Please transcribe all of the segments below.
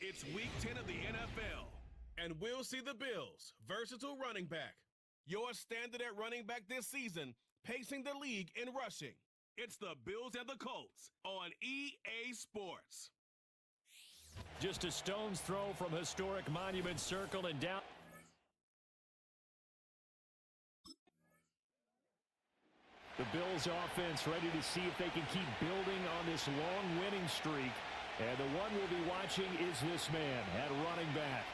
It's Week 10 of the NFL, and we'll see the Bills' versatile running back, your standard at running back this season, pacing the league in rushing. It's the Bills and the Colts on EA Sports. Just a stone's throw from historic Monument Circle and down. The Bills offense ready to see if they can keep building on this long winning streak. And the one we'll be watching is this man at running back.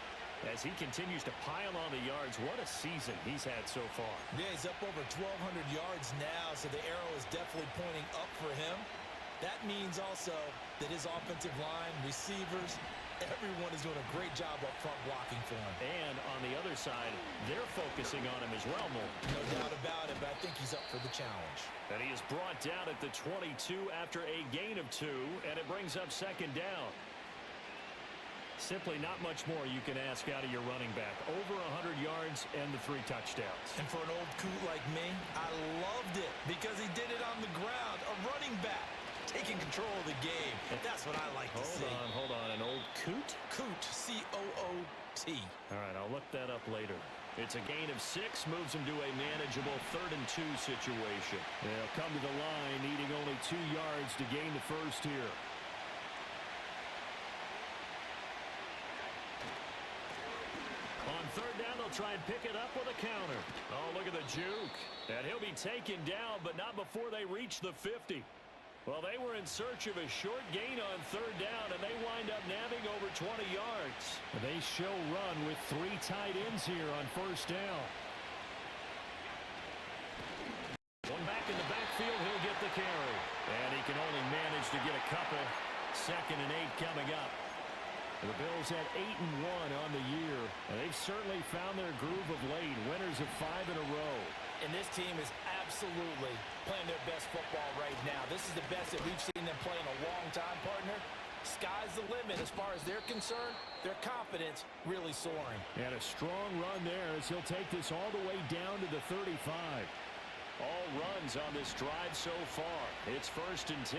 As he continues to pile on the yards, what a season he's had so far. Yeah, he's up over 1,200 yards now, so the arrow is definitely pointing up for him. That means also that his offensive line, receivers, everyone is doing a great job up front blocking for him. And on the other side, they're focusing on him as well more. No doubt about it, but I think he's up for the challenge. And he is brought down at the 22 after a gain of 2, and it brings up second down. Simply not much more you can ask out of your running back. Over 100 yards and the 3 touchdowns. And for an old coot like me, I loved it because he did it on the ground. A running back taking control of the game. That's what I like to see. Hold on. An old coot? Coot, C-O-O-T. All right, I'll look that up later. It's a gain of 6, moves him to a manageable 3rd and 2 situation. They'll come to the line, needing only 2 yards to gain the first here. On 3rd down, they'll try and pick it up with a counter. Oh, look at the juke. And he'll be taken down, but not before they reach the 50. Well, they were in search of a short gain on 3rd down, and they wind up nabbing over 20 yards. They show run with 3 tight ends here on 1st down. One back in the backfield, he'll get the carry. And he can only manage to get a couple. 2nd and 8 coming up. The Bills at 8-1 on the year, and they've certainly found their groove of late. Winners of 5 in a row. And this team is absolutely playing their best football right now. This is the best that we've seen them play in a long time, partner. Sky's the limit as far as they're concerned. Their confidence really soaring. And a strong run there as he'll take this all the way down to the 35. All runs on this drive so far. It's 1st and 10.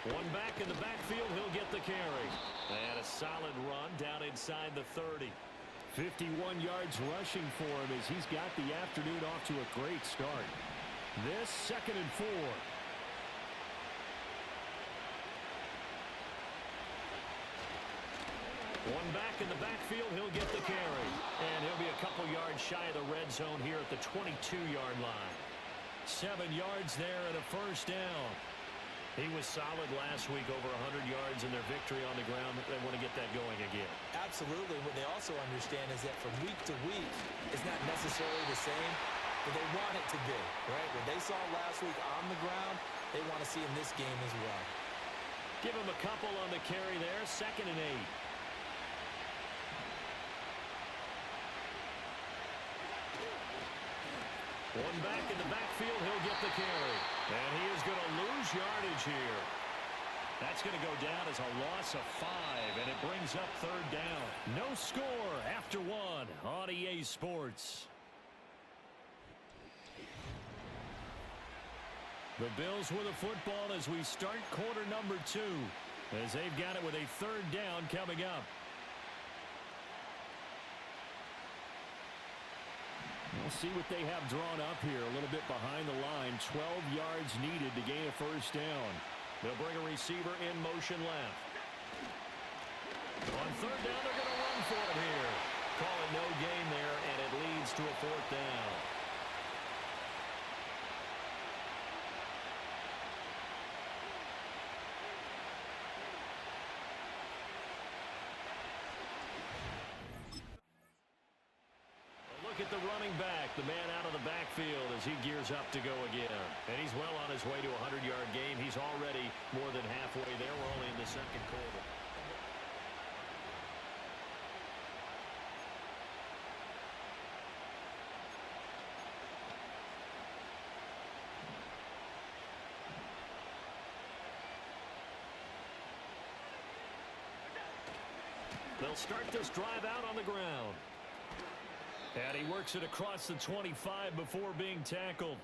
One back in the backfield, he'll get the carry. And a solid run down inside the 30. 51 yards rushing for him as he's got the afternoon off to a great start. This 2nd and 4. One back in the backfield, he'll get the carry. And he'll be a couple yards shy of the red zone here at the 22-yard line. 7 yards there and a 1st down. He was solid last week, over 100 yards in their victory on the ground. They want to get that going again. Absolutely. What they also understand is that from week to week, it's not necessarily the same, but they want it to be, right? What they saw last week on the ground, they want to see in this game as well. Give him a couple on the carry there. 2nd and 8. One back in the backfield, he'll get the carry. And he is going to lose yardage here. That's going to go down as a loss of 5, and it brings up 3rd down. No score after 1 on EA Sports. The Bills with a football as we start quarter number 2, as they've got it with a 3rd down coming up. We'll see what they have drawn up here a little bit behind the line. 12 yards needed to gain a 1st down. They'll bring a receiver in motion left. On 3rd down, they're going to run for it here. Call it no gain there, and it leads to a 4th down. Look at the running back, the man out of the backfield as he gears up to go again. And he's well on his way to a 100-yard game. He's already more than halfway there. We're only in the 2nd quarter. They'll start this drive out on the ground. And he works it across the 25 before being tackled.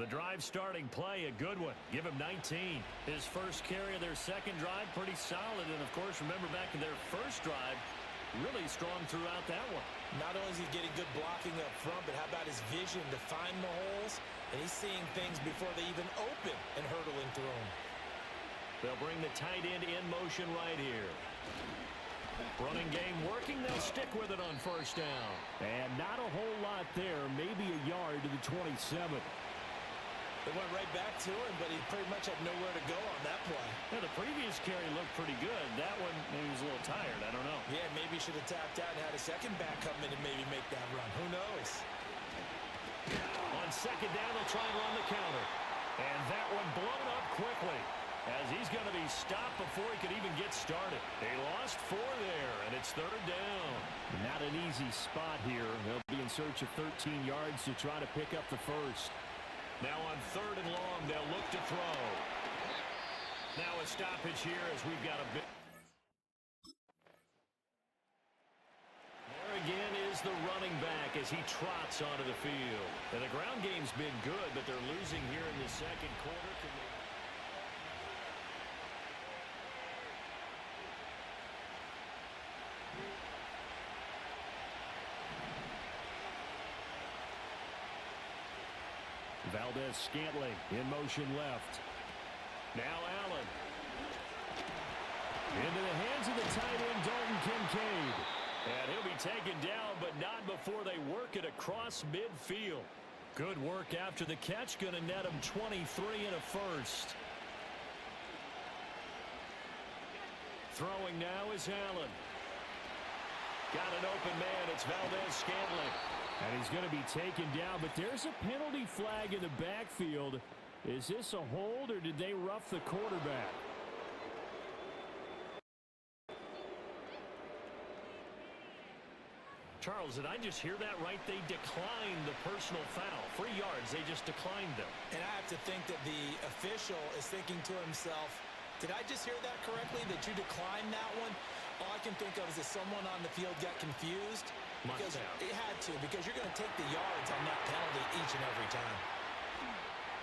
The drive starting play, a good one. Give him 19. His first carry of their second drive, pretty solid. And, of course, remember back to their first drive, really strong throughout that one. Not only is he getting good blocking up front, but how about his vision to find the holes? And he's seeing things before they even open and hurdling through them. They'll bring the tight end in motion right here. Running game working. They'll stick with it on first down. And not a whole lot there. Maybe a yard to the 27. They went right back to him, but he pretty much had nowhere to go on that play. Yeah, the previous carry looked pretty good. That one, maybe he was a little tired. I don't know. Yeah, maybe he should have tapped out and had a second back come in and maybe make that run. Who knows? On second down, they'll try and run the counter. And that one blown up quickly, as he's going to be stopped before he could even get started. They lost 4 there, and it's third down. Not an easy spot here. They'll be in search of 13 yards to try to pick up the first. Now on third and long, they'll look to throw. Now a stoppage here as we've got a bit. There again is the running back as he trots onto the field. And the ground game's been good, but they're losing here in the second quarter. Valdez-Scantling in motion left. Now Allen. Into the hands of the tight end, Dalton Kincaid. And he'll be taken down, but not before they work it across midfield. Good work after the catch. Going to net him 23 and a first. Throwing now is Allen. Got an open man. It's Valdez-Scantling. And he's going to be taken down, but there's a penalty flag in the backfield. Is this a hold, or did they rough the quarterback? Charles, did I just hear that right? They declined the personal foul. 3 yards, they just declined them. And I have to think that the official is thinking to himself, did I just hear that correctly, that you declined that one? All I can think of is that someone on the field got confused. Because it had to, because you're going to take the yards on that penalty each and every time.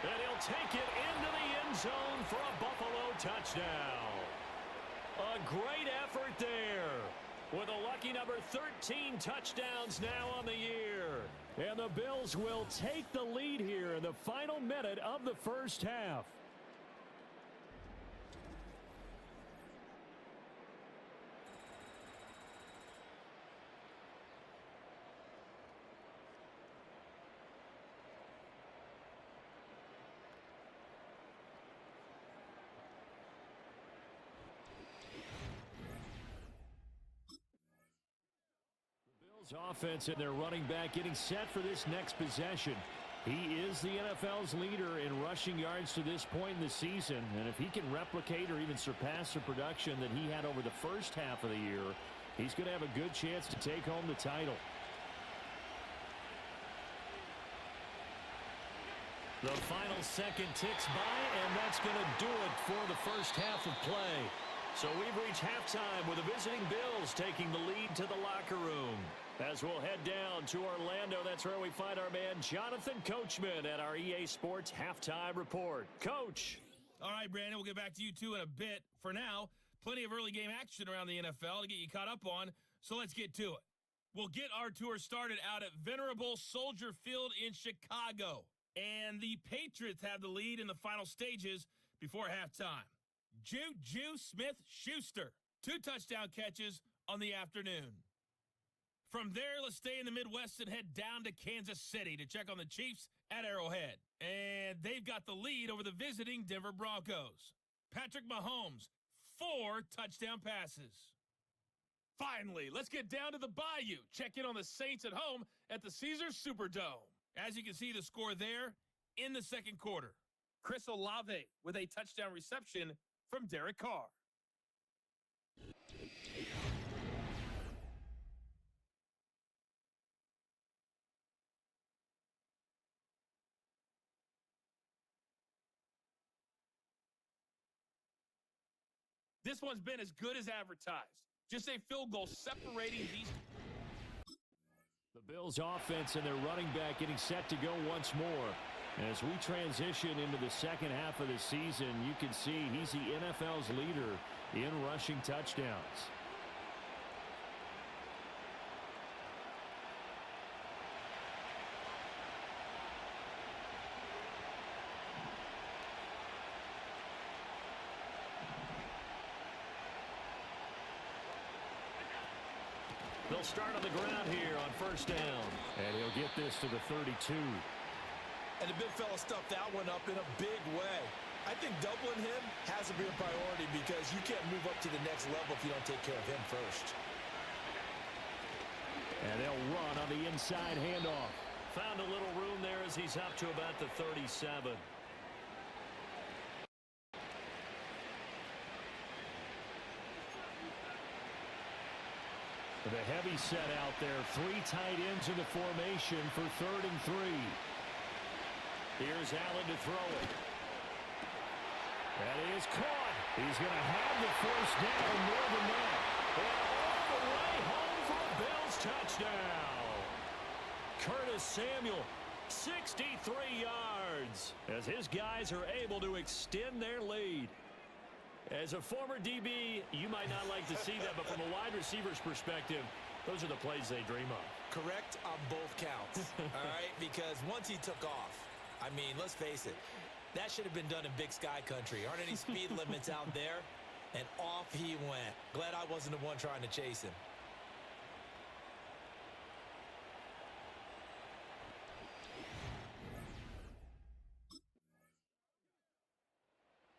And he'll take it into the end zone for a Buffalo touchdown. A great effort there, with a lucky number 13 touchdowns now on the year. And the Bills will take the lead here in the final minute of the first half. Offense and their running back getting set for this next possession. He is the NFL's leader in rushing yards to this point in the season, and if he can replicate or even surpass the production that he had over the first half of the year, he's going to have a good chance to take home the title. The final second ticks by, and that's going to do it for the first half of play. So we've reached halftime with the visiting Bills taking the lead to the locker room. As we'll head down to Orlando, that's where we find our man Jonathan Coachman at our EA Sports Halftime Report. Coach. All right, Brandon, we'll get back to you two in a bit. For now, plenty of early game action around the NFL to get you caught up on, so let's get to it. We'll get our tour started out at venerable Soldier Field in Chicago. And the Patriots have the lead in the final stages before halftime. Juju Smith-Schuster, 2 touchdown catches on the afternoon. From there, let's stay in the Midwest and head down to Kansas City to check on the Chiefs at Arrowhead. And they've got the lead over the visiting Denver Broncos. Patrick Mahomes, 4 touchdown passes. Finally, let's get down to the Bayou. Check in on the Saints at home at the Caesars Superdome. As you can see, the score there in the second quarter. Chris Olave with a touchdown reception from Derek Carr. This one's been as good as advertised. Just a field goal separating these. The Bills offense and their running back getting set to go once more. As we transition into the second half of the season, you can see he's the NFL's leader in rushing touchdowns. They'll start on the ground here on first down. And he'll get this to the 32. And the big fella stuffed that one up in a big way. I think doubling him has to be a priority because you can't move up to the next level if you don't take care of him first. And they'll run on the inside handoff. Found a little room there as he's up to about the 37. The heavy set out there. 3 tight ends in the formation for 3rd and 3. Here's Allen to throw it. That is caught. He's going to have the first down, more than that. And all the way home for a Bills touchdown. Curtis Samuel, 63 yards, as his guys are able to extend their lead. As a former DB, you might not like to see that, but from a wide receiver's perspective, those are the plays they dream of. Correct on both counts, all right? Because once he took off, I mean, let's face it, that should have been done in Big Sky Country. Aren't any speed limits out there? And off he went. Glad I wasn't the one trying to chase him.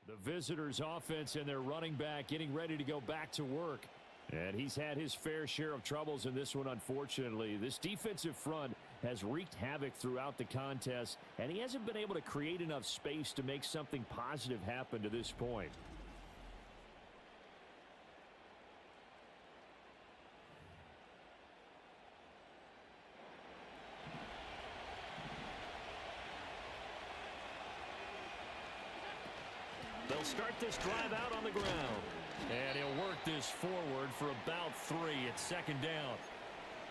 The visitors' offense and their running back getting ready to go back to work. And he's had his fair share of troubles in this one, unfortunately. This defensive front has wreaked havoc throughout the contest, and he hasn't been able to create enough space to make something positive happen to this point. They'll start this drive out on the ground. And he'll work this forward for about 3 at 2nd down.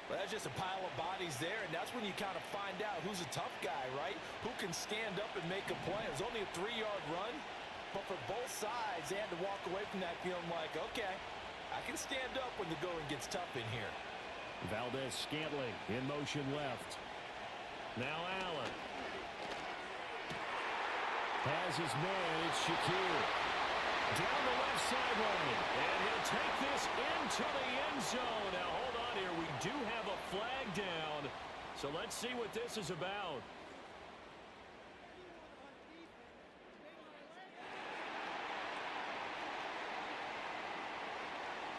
Well, that's just a pile of bodies there, and that's when you kind of find out who's a tough guy, right? Who can stand up and make a play. It was only a 3-yard run, but for both sides, they had to walk away from that feeling like, okay, I can stand up when the going gets tough in here. Valdez-Scantling in motion left. Now Allen. Has his man, it's Shakir. Down the left sideline. And he'll take this into the end zone. Now, hold on here. We do have a flag down. So let's see what this is about.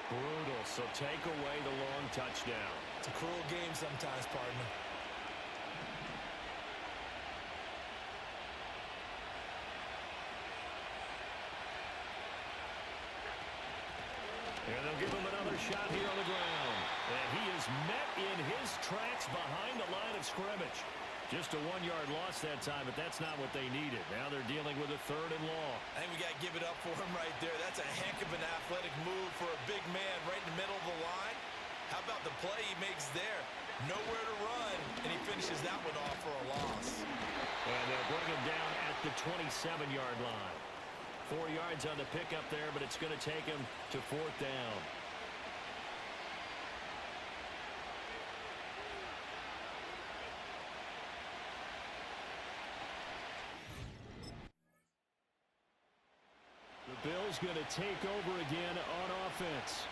Brutal. So take away the long touchdown. It's a cruel game sometimes, partner. And they'll give him another shot here on the ground. And he is met in his tracks behind the line of scrimmage. Just a 1-yard loss that time, but that's not what they needed. Now they're dealing with a 3rd and long. I think we got to give it up for him right there. That's a heck of an athletic move for a big man right in the middle of the line. How about the play he makes there? Nowhere to run, and he finishes that one off for a loss. And they'll bring him down at the 27-yard line. 4 yards on the pickup there, but it's going to take him to 4th down. The Bills going to take over again on offense.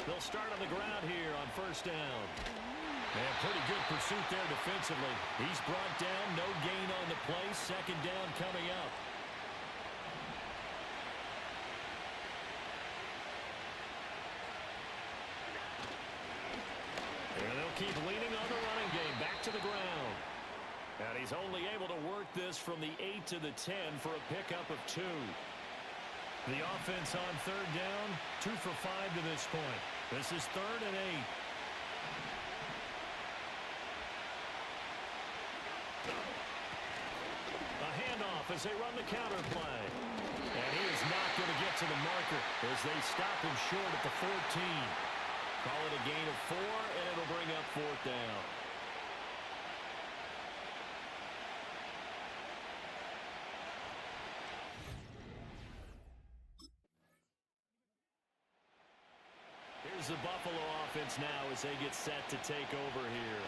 They'll start on the ground here on 1st down. And pretty good pursuit there defensively. He's brought down, no gain on the play. 2nd down coming up. And they'll keep leaning on the running game. Back to the ground. And he's only able to work this from the 8 to the 10 for a pickup of 2. The offense on 3rd down, 2 for 5 to this point. This is 3rd and 8. A handoff as they run the counter play. And he is not going to get to the marker as they stop him short at the 14. Call it a gain of 4, and it'll bring up 4th down. Here's the Buffalo offense now as they get set to take over here.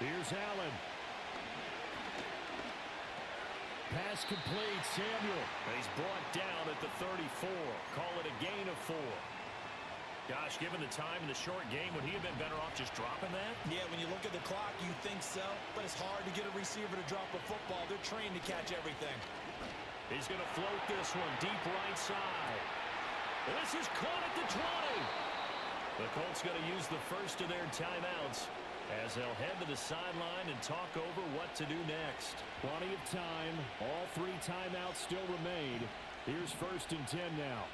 Here's Allen. Pass complete, Samuel. And he's brought down at the 34. Call it a gain of 4. Gosh, given the time in the short game, would he have been better off just dropping that? Yeah, when you look at the clock, you think so. But it's hard to get a receiver to drop a football. They're trained to catch everything. He's going to float this one deep right side. And this is caught at the 20. The Colts going to use the first of their timeouts as they'll head to the sideline and talk over what to do next. Plenty of time. All 3 timeouts still remain. Here's 1st and 10 now.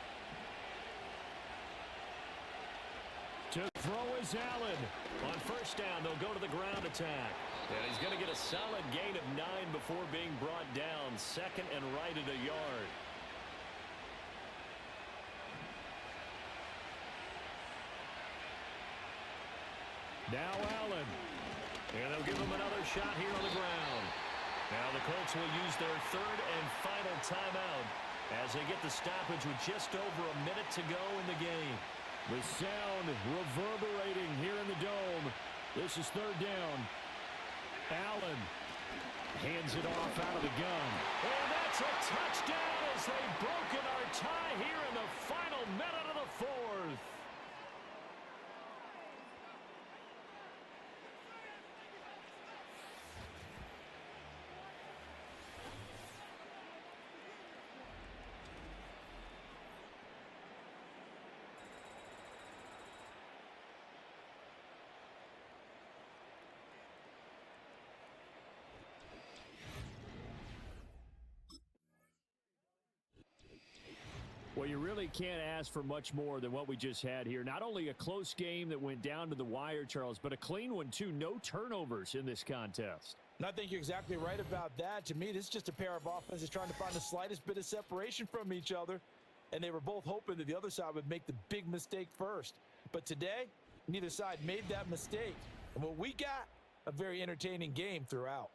To throw is Allen. On 1st down, they'll go to the ground attack. And he's going to get a solid gain of 9 before being brought down. 2nd and right at a yard. Now Allen. And they'll give him another shot here on the ground. Now the Colts will use their 3rd and final timeout as they get the stoppage with just over a minute to go in the game. The sound reverberating here in the dome. This is 3rd down. Allen hands it off out of the gun. And that's a touchdown as they've broken our tie here in the final minute of the 4th. Well, you really can't ask for much more than what we just had here. Not only a close game that went down to the wire, Charles, but a clean one, too. No turnovers in this contest. And I think you're exactly right about that. To me, this is just a pair of offenses trying to find the slightest bit of separation from each other. And they were both hoping that the other side would make the big mistake first. But today, neither side made that mistake. And what we got, a very entertaining game throughout.